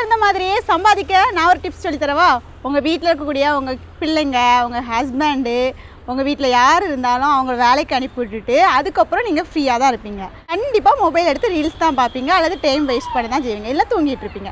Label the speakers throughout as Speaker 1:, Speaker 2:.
Speaker 1: இருந்த மாதிரியே சம்பாதிக்க நான் ஒரு டிப்ஸ் சொல்லித்தரவா? உங்கள் வீட்டில் இருக்கக்கூடிய உங்கள் பிள்ளைங்க, உங்கள் ஹஸ்பண்டு, உங்கள் வீட்டில் யார் இருந்தாலும் அவங்க வேலைக்கு அனுப்பி விட்டுட்டு அதுக்கப்புறம் நீங்கள் ஃப்ரீயாக தான் இருப்பீங்க. கண்டிப்பாக மொபைல் எடுத்து ரீல்ஸ் தான் பார்ப்பீங்க அல்லது டைம் வேஸ்ட் பண்ணி தான் செய்வீங்க, இல்லை தூங்கிட்டு இருப்பீங்க.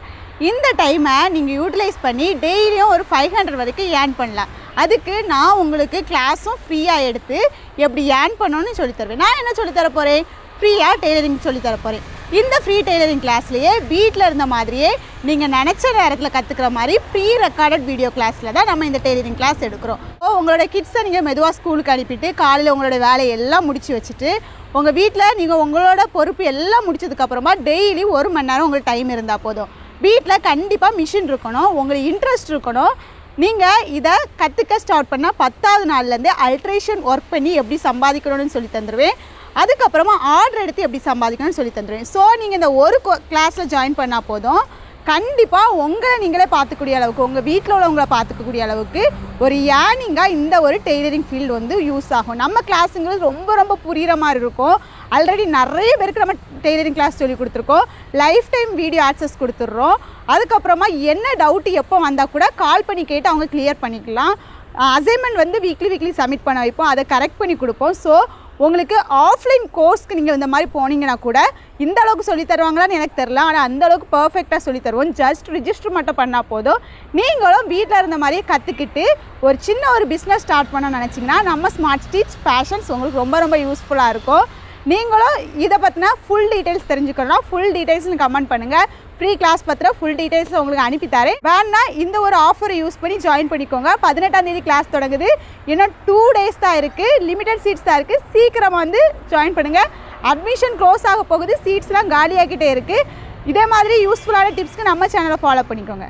Speaker 1: இந்த டைமை நீங்கள் யூட்டிலைஸ் பண்ணி டெய்லியும் ஒரு 500 வரைக்கும் ஏர்ன் பண்ணலாம். அதுக்கு நான் உங்களுக்கு கிளாஸும் ஃப்ரீயாக எடுத்து எப்படி ஏர்ன் பண்ணணும்னு சொல்லித்தருவேன். நான் என்ன சொல்லித்தர போகிறேன்? ஃப்ரீயாக டெய்லரிங் சொல்லித்தர போகிறேன். இந்த ஃப்ரீ டெய்லரிங் கிளாஸ்லேயே வீட்டில் இருந்த மாதிரியே நீங்கள் நினச்ச நேரத்தில் கற்றுக்கிற மாதிரி ப்ரீ ரெக்கார்டட் வீடியோ கிளாஸில் தான் நம்ம இந்த டெய்லரிங் கிளாஸ் எடுக்கிறோம். உங்களோட கிட்ஸை நீங்கள் மெதுவாக ஸ்கூலுக்கு அனுப்பிட்டு காலையில் உங்களோட வேலையெல்லாம் முடித்து வச்சுட்டு உங்கள் வீட்டில் நீங்கள் உங்களோட பொறுப்பு எல்லாம் முடிச்சதுக்கப்புறமா டெய்லி 1 மணி நேரம் உங்களுக்கு டைம் இருந்தால் போதும். வீட்டில் கண்டிப்பாக மிஷின் இருக்கணும், உங்களுக்கு இன்ட்ரெஸ்ட் இருக்கணும். நீங்கள் இதை கற்றுக்க ஸ்டார்ட் பண்ணால் 10வது நாள்லேருந்து அல்ட்ரேஷன் ஒர்க் பண்ணி எப்படி சம்பாதிக்கணும்னு சொல்லி தந்துடுவேன். அதுக்கப்புறமா ஆர்டர் எடுத்து எப்படி சம்பாதிக்கணும்னு சொல்லி தந்துடுவேன். ஸோ நீங்கள் இந்த ஒரு கிளாஸில் ஜாயின் பண்ணால் போதும், கண்டிப்பாக உங்களை நீங்களே பார்த்துக்கூடிய அளவுக்கு, உங்கள் வீட்டில் உள்ளவங்களை பார்த்துக்கக்கூடிய அளவுக்கு ஒரு ஏர்னிங்காக இந்த ஒரு டெய்லரிங் ஃபீல்டு வந்து யூஸ் ஆகும். நம்ம கிளாஸுங்கிறது ரொம்ப ரொம்ப புரிகிற மாதிரி இருக்கும். ஆல்ரெடி நிறைய பேருக்கு நம்ம டெய்லரிங் கிளாஸ் சொல்லி கொடுத்துருக்கோம், லைஃப் டைம் வீடியோ ஆக்சஸ் கொடுத்துட்றோம். அதுக்கப்புறமா என்ன டவுட்டு எப்போ வந்தால் கூட கால் பண்ணி கேட்டு அவங்க கிளியர் பண்ணிக்கலாம். அசைன்மெண்ட் வந்து வீக்லி சப்மிட் பண்ண வைப்போம், அதை கரெக்ட் பண்ணி கொடுப்போம். ஸோ உங்களுக்கு ஆஃப்லைன் கோர்ஸ்க்கு நீங்கள் இந்த மாதிரி போனீங்கன்னா கூட இந்த அளவுக்கு சொல்லி தருவாங்களான்னு எனக்கு தெரில, ஆனால் அந்தளவுக்கு பர்ஃபெக்டாக சொல்லி தருவோம். ஜஸ்ட் ரிஜிஸ்டர் மட்டும் பண்ணால் போதும். நீங்களும் வீட்டில் இருந்த மாதிரியே கற்றுக்கிட்டு ஒரு சின்ன ஒரு பிஸ்னஸ் ஸ்டார்ட் பண்ண நினச்சிங்கன்னா நம்ம ஸ்மார்ட் ஸ்டிச் ஃபேஷன்ஸ் உங்களுக்கு ரொம்ப ரொம்ப யூஸ்ஃபுல்லாக இருக்கும். நீங்களும் இதை பற்றினா ஃபுல் டீட்டெயில்ஸ் தெரிஞ்சுக்கணும். ஃபுல் டீட்டெயில்ஸ்னு கமெண்ட் பண்ணுங்கள். ஃப்ரீ கிளாஸ் பற்றின ஃபுல் டீட்டெயில்ஸ் உங்களுக்கு அனுப்பித்தரேன். வேணா இந்த ஒரு ஆஃபரை யூஸ் பண்ணி ஜாயின் பண்ணிக்கோங்க. 18ஆம் தேதி கிளாஸ் தொடங்குது. இன்னும் 2 days தான் இருக்குது, லிமிட்டட் சீட்ஸ் தான் இருக்குது. சீக்கிரமாக வந்து ஜாயின் பண்ணுங்கள். அட்மிஷன் க்ளோஸ் ஆக போகுது, சீட்ஸ்லாம் காலியாகிட்டே இருக்குது. இதே மாதிரி யூஸ்ஃபுல்லான டிப்ஸ்க்கு நம்ம சேனலை ஃபாலோ பண்ணிக்கோங்க.